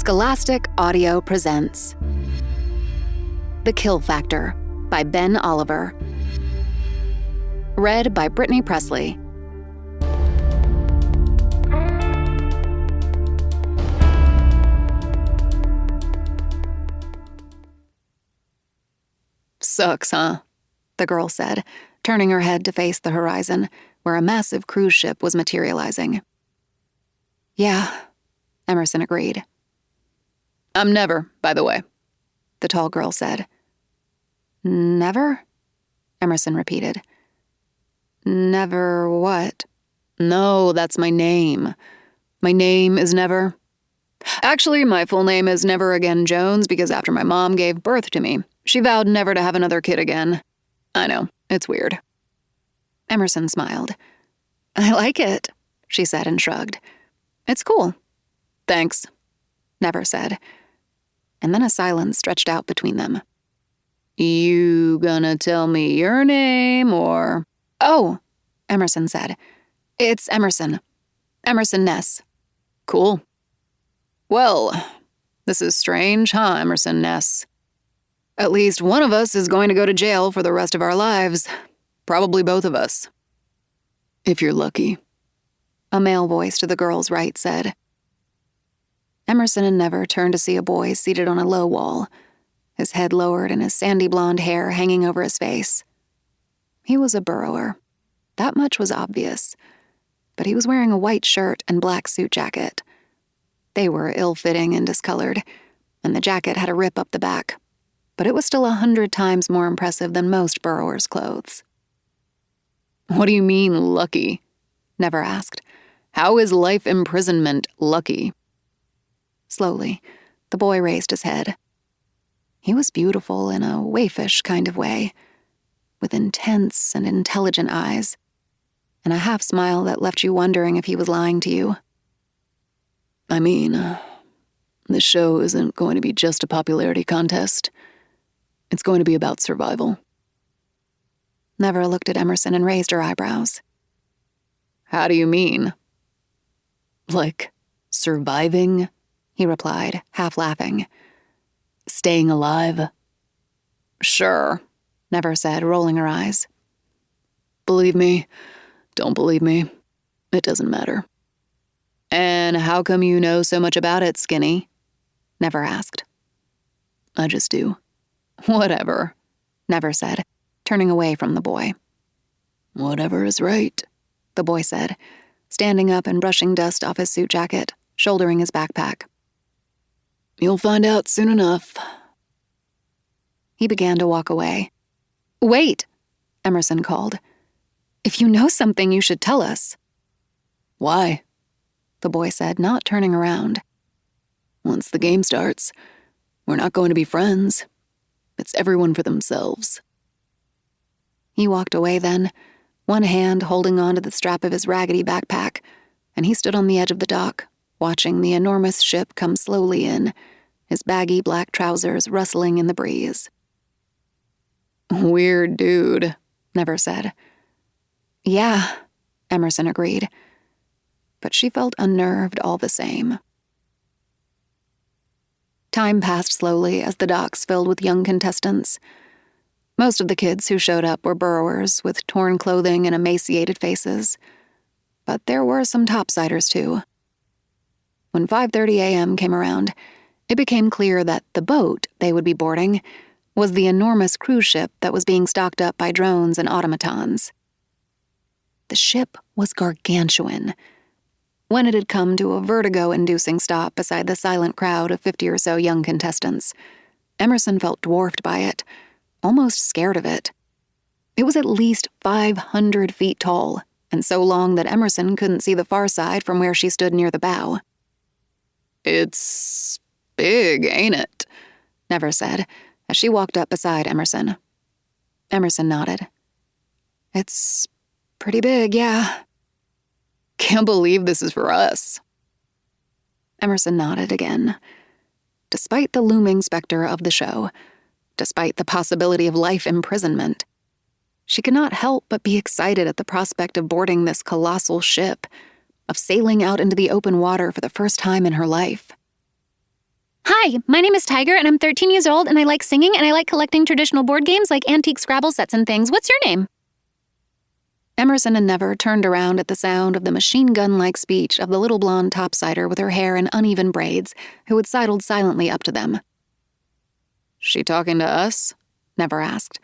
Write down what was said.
Scholastic Audio presents The Kill Factor by Ben Oliver. Read by Brittany Pressley. Sucks, huh? The girl said, turning her head to face the horizon, where a massive cruise ship was materializing. Yeah, Emerson agreed. I'm never, by the way, the tall girl said. Never? Emerson repeated. Never what? No, that's my name. My name is Never. Actually, my full name is Never Again Jones because after my mom gave birth to me, she vowed never to have another kid again. I know, it's weird. Emerson smiled. I like it, she said and shrugged. It's cool. Thanks, Never said. And then a silence stretched out between them. You gonna tell me your name or... Oh, Emerson said. It's Emerson. Emerson Ness. Cool. Well, this is strange, huh, Emerson Ness? At least one of us is going to go to jail for the rest of our lives. Probably both of us. If you're lucky, a male voice to the girl's right said. Emerson and Never turned to see a boy seated on a low wall, his head lowered and his sandy blonde hair hanging over his face. He was a burrower. That much was obvious. But he was wearing a white shirt and black suit jacket. They were ill-fitting and discolored, and the jacket had a rip up the back, but it was still 100 times more impressive than most burrowers' clothes. What do you mean, lucky? Never asked. How is life imprisonment lucky? Slowly, the boy raised his head. He was beautiful in a waifish kind of way, with intense and intelligent eyes, and a half-smile that left you wondering if he was lying to you. I mean, this show isn't going to be just a popularity contest. It's going to be about survival. Never looked at Emerson and raised her eyebrows. How do you mean? Like, surviving? He replied, half laughing. Staying alive? Sure, Never said, rolling her eyes. Believe me, don't believe me, it doesn't matter. And how come you know so much about it, Skinny? Never asked. I just do. Whatever, Never said, turning away from the boy. Whatever is right, the boy said, standing up and brushing dust off his suit jacket, shouldering his backpack. You'll find out soon enough. He began to walk away. Wait, Emerson called. If you know something, you should tell us. Why? The boy said, not turning around. Once the game starts, we're not going to be friends. It's everyone for themselves. He walked away then, one hand holding onto the strap of his raggedy backpack, and he stood on the edge of the dock, watching the enormous ship come slowly in, his baggy black trousers rustling in the breeze. Weird dude, Never said. Yeah, Emerson agreed. But she felt unnerved all the same. Time passed slowly as the docks filled with young contestants. Most of the kids who showed up were burrowers with torn clothing and emaciated faces. But there were some topsiders too. When 5:30 a.m. came around, it became clear that the boat they would be boarding was the enormous cruise ship that was being stocked up by drones and automatons. The ship was gargantuan. When it had come to a vertigo-inducing stop beside the silent crowd of 50 or so young contestants, Emerson felt dwarfed by it, almost scared of it. It was at least 500 feet tall, and so long that Emerson couldn't see the far side from where she stood near the bow. It's big, ain't it? Never said, as she walked up beside Emerson. Emerson nodded. It's pretty big, yeah. Can't believe this is for us. Emerson nodded again. Despite the looming specter of the show, despite the possibility of life imprisonment, she could not help but be excited at the prospect of boarding this colossal ship, of sailing out into the open water for the first time in her life. Hi, my name is Tiger, and I'm 13 years old, and I like singing, and I like collecting traditional board games like antique Scrabble sets and things. What's your name? Emerson and Never turned around at the sound of the machine gun-like speech of the little blonde topsider with her hair in uneven braids, who had sidled silently up to them. "She talking to us?" Never asked.